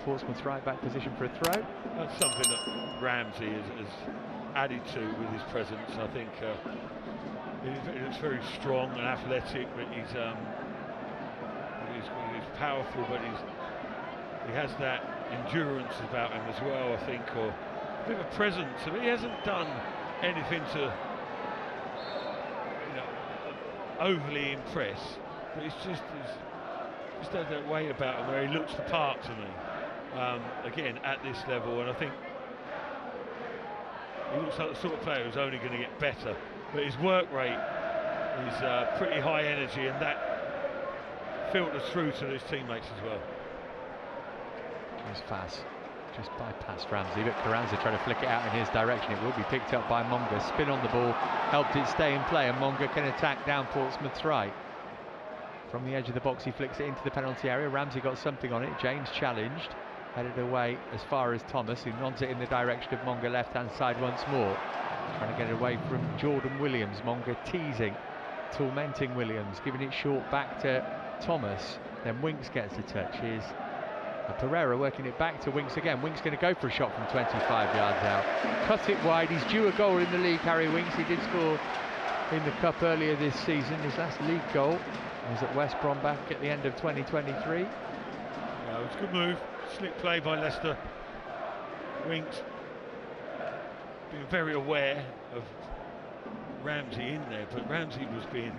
Portsmouth's right-back position for a throw. That's something that Ramsey has added to with his presence. I think he looks very strong and athletic, but he's powerful, but he has that endurance about him as well, I think, or a bit of a presence. I mean, he hasn't done anything to overly impress, but he's just has that way about him where he looks the part to me. Again, at this level, and I think he looks like the sort of player who's only going to get better. But his work rate is pretty high energy, and that filters through to his teammates as well. Here's Fass, just bypassed Ramsey, but Carranza trying to flick it out in his direction. It will be picked up by Monga. Spin on the ball, helped it stay in play, and Monga can attack down Portsmouth's right. From the edge of the box, he flicks it into the penalty area. Ramsey got something on it. James challenged, headed away as far as Thomas, who nods it in the direction of Monga left-hand side once more. Trying to get it away from Jordan Williams. Monga teasing, tormenting Williams, giving it short back to Thomas. Then Winks gets a touch. Here's Pereira working it back to Winks again. Winks going to go for a shot from 25 yards out. Cut it wide. He's due a goal in the league, Harry Winks. He did score in the Cup earlier this season. His last league goal was at West Brom back at the end of 2023. Yeah, it was a good move. Slick play by Leicester. Winks being very aware of Ramsey in there, but Ramsey was being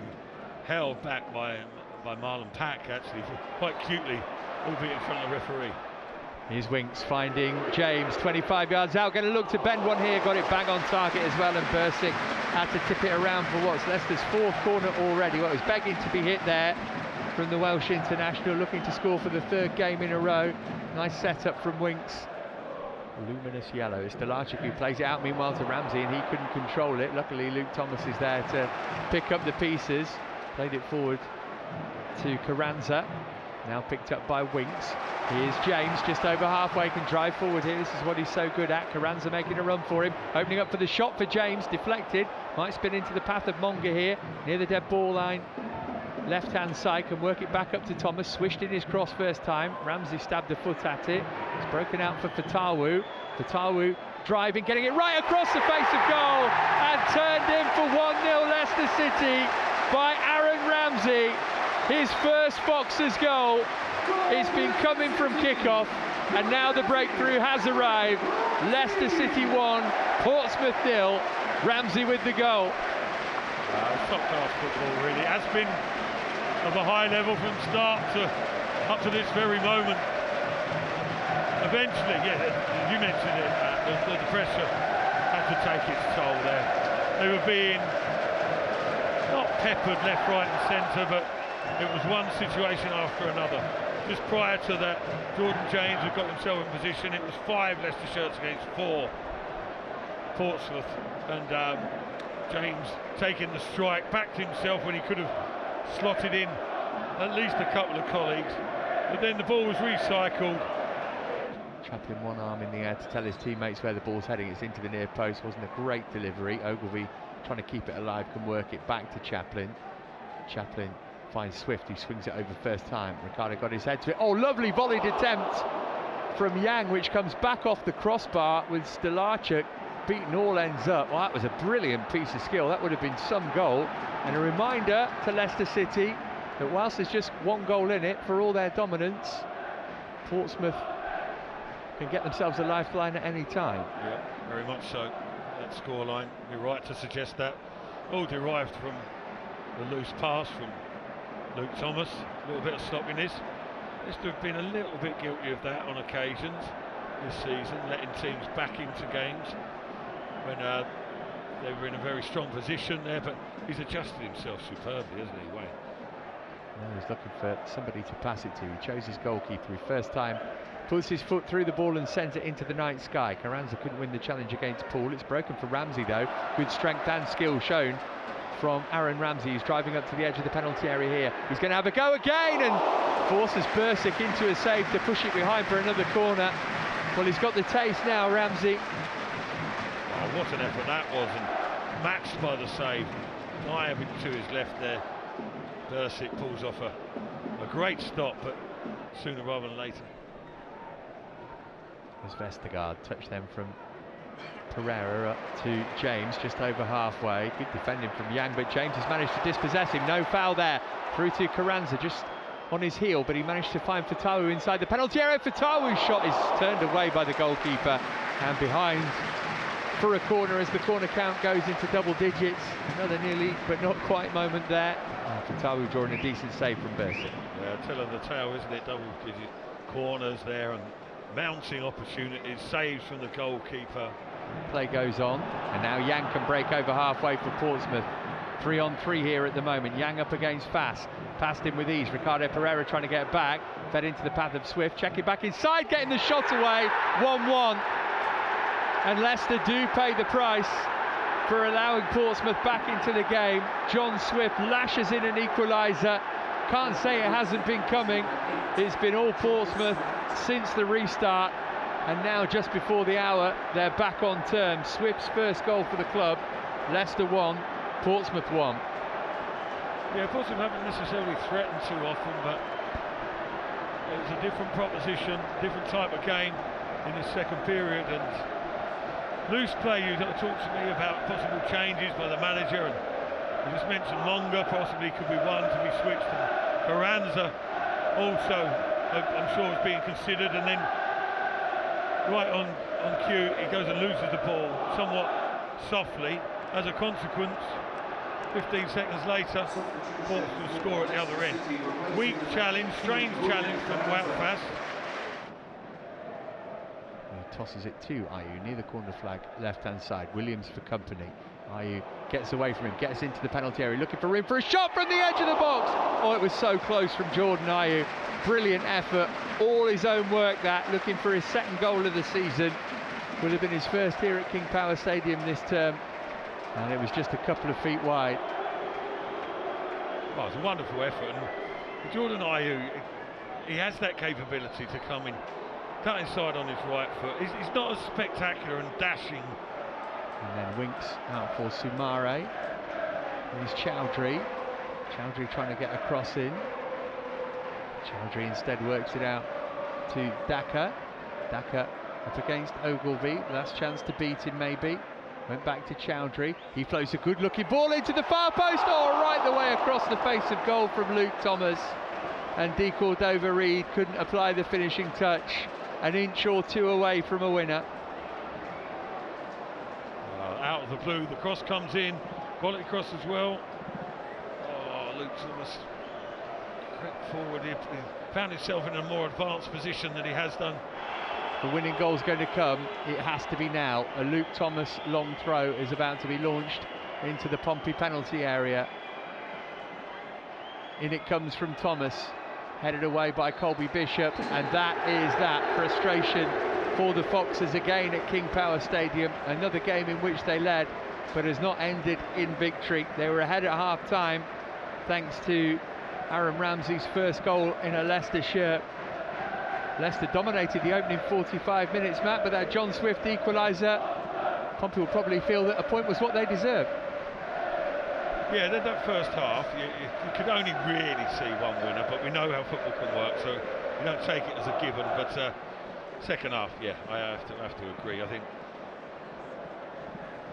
held back by Marlon Pack, actually, quite cutely, albeit in front of the referee. Here's Winks finding James, 25 yards out, going to look to bend one here, got it bang on target as well, and Bursic had to tip it around for what's Leicester's fourth corner already. Well, it was begging to be hit there from the Welsh international, looking to score for the third game in a row. Nice setup from Winks. Luminous yellow. It's Delacic who plays it out meanwhile to Ramsey, and he couldn't control it. Luckily Luke Thomas is there to pick up the pieces. Played it forward to Carranza, now picked up by Winks. Here's James, just over halfway, can drive forward here. This is what he's so good at. Carranza making a run for him, opening up for the shot for James, deflected, might spin into the path of Monga here, near the dead ball line. Left-hand side, can work it back up to Thomas, swished in his cross first time. Ramsey stabbed a foot at it. It's broken out for Fatawu. Fatawu driving, getting it right across the face of goal, and turned in for 1-0 Leicester City by Aaron Ramsey. His first Foxers goal. It's been coming from kickoff, and now the breakthrough has arrived. Leicester City 1, Portsmouth 0. Ramsey with the goal. Top-class football, really. It has been of a high level from start to up to this very moment. Eventually, yeah, you mentioned it, the pressure had to take its toll there. They were being not peppered left, right and centre, but it was one situation after another. Just prior to that, Jordan James had got himself in position. It was 5 Leicester shirts against 4 Portsmouth, and James taking the strike, backed himself when he could have slotted in at least a couple of colleagues, but then the ball was recycled. Chaplin one arm in the air to tell his teammates where the ball's heading. It's into the near post. Wasn't a great delivery. Ogilvie trying to keep it alive, can work it back to Chaplin. Chaplin finds Swift, he swings it over first time. Ricardo got his head to it. Oh, lovely volleyed attempt from Yang, which comes back off the crossbar with Stelacic beaten all ends up. Well, that was a brilliant piece of skill. That would have been some goal. And a reminder to Leicester City that whilst there's just one goal in it, for all their dominance, Portsmouth can get themselves a lifeline at any time. Yeah, very much so. That scoreline, you're right to suggest that. All derived from the loose pass from Luke Thomas. A little bit of sloppiness. Leicester have been a little bit guilty of that on occasions this season, letting teams back into games when they were in a very strong position there, but he's adjusted himself superbly, hasn't he, Wayne? No, he's looking for somebody to pass it to. He chose his goalkeeper. He first time puts his foot through the ball and sends it into the night sky. Carranza couldn't win the challenge against Poole. It's broken for Ramsey though. Good strength and skill shown from Aaron Ramsey. He's driving up to the edge of the penalty area here. He's going to have a go again and forces Bursic into a save to push it behind for another corner. Well, he's got the taste now, Ramsey. Oh, what an effort that was, and matched by the save. Diving to his left there. Bursic pulls off a great stop, but sooner rather than later. As Vestergaard touched them from Pereira up to James, just over halfway. Good defending from Yang, but James has managed to dispossess him. No foul there. Through to Carranza, just on his heel, but he managed to find Fatawu inside the penalty area. Fatawu's shot is turned away by the goalkeeper, and behind for a corner as the corner count goes into double digits. Another nearly but not quite moment there. Fatawu drawing a decent save from Bersic. Yeah, telling the tale, isn't it? Double digit corners there and mounting opportunities, saves from the goalkeeper. Play goes on, and now Yang can break over halfway for Portsmouth. 3-on-3 here at the moment. Yang up against Fass, passed in with ease. Ricardo Pereira trying to get back, fed into the path of Swift, checking back inside, getting the shot away. 1-1, and Leicester do pay the price for allowing Portsmouth back into the game. John Swift lashes in an equaliser. Can't say it hasn't been coming. It's been all Portsmouth since the restart, and now just before the hour they're back on terms. Swift's first goal for the club. Leicester 1, Portsmouth 1. Yeah, Portsmouth haven't necessarily threatened too often, but it was a different proposition, different type of game in the second period, and loose play. You talked to me about possible changes by the manager, and you just mentioned Longa possibly could be one to be switched, and Carranza also I'm sure is being considered, and then right on cue he goes and loses the ball somewhat softly. As a consequence, 15 seconds later, Portsmouth score at the other end. Weak challenge, strange challenge from Fass. He tosses it to Ayew near the corner flag, left-hand side. Williams for company. Ayew gets away from him, gets into the penalty area, looking for room for a shot from the edge of the box. Oh, it was so close from Jordan Ayew. Brilliant effort, all his own work that, looking for his second goal of the season. Would have been his first here at King Power Stadium this term, and it was just a couple of feet wide. Well, it's a wonderful effort, and Jordan Ayew, he has that capability to come in, cut inside on his right foot. He's not as spectacular and dashing. And then Winks out for Sumare. Here's Chowdhury. Chowdhury trying to get a cross in. Chowdhury instead works it out to Daka. Daka up against Ogilvie. Last chance to beat him maybe. Went back to Chowdhury. He floats a good looking ball into the far post. Oh, right the way across the face of goal from Luke Thomas. And De Cordova-Reid couldn't apply the finishing touch. An inch or two away from a winner. Out of the blue, the cross comes in. Quality cross as well. Oh, Luke Thomas crept forward. He found himself in a more advanced position than he has done. The winning goal's going to come. It has to be now. A Luke Thomas long throw is about to be launched into the Pompey penalty area. In it comes from Thomas, headed away by Colby Bishop, and that is that frustration for the Foxes again at King Power Stadium. Another game in which they led, but has not ended in victory. They were ahead at half-time thanks to Aaron Ramsey's first goal in a Leicester shirt. Leicester dominated the opening 45 minutes, Matt, but that John Swift equaliser, Pompey will probably feel that a point was what they deserved. Yeah, that first half, you could only really see one winner, but we know how football can work, so you don't take it as a given. But second half, yeah, I have to agree. I think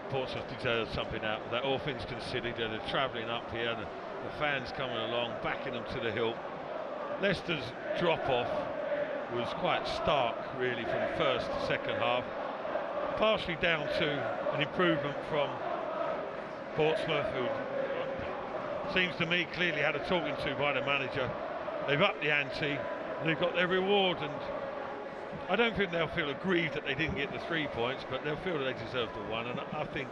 Portsmouth deserves something out of that. All things considered, they're travelling up here, the fans coming along, backing them to the hilt. Leicester's drop-off was quite stark, really, from first to second half, partially down to an improvement from Portsmouth, who seems to me clearly had a talking to by the manager. They've upped the ante, they've got their reward, and I don't think they'll feel aggrieved that they didn't get the 3 points, but they'll feel that they deserve the one, and I think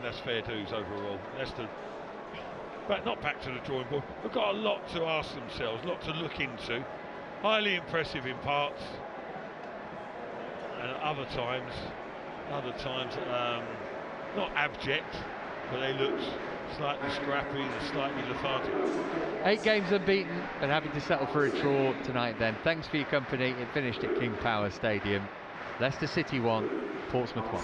that's fair dues overall. Leicester, but not back to the drawing board. They've got a lot to ask themselves, a lot to look into. Highly impressive in parts, and at other times, not abject, but they looked slightly scrappy and slightly lethargic. 8 games unbeaten and having to settle for a draw tonight then. Thanks for your company. It finished at King Power Stadium. Leicester City 1, Portsmouth 1.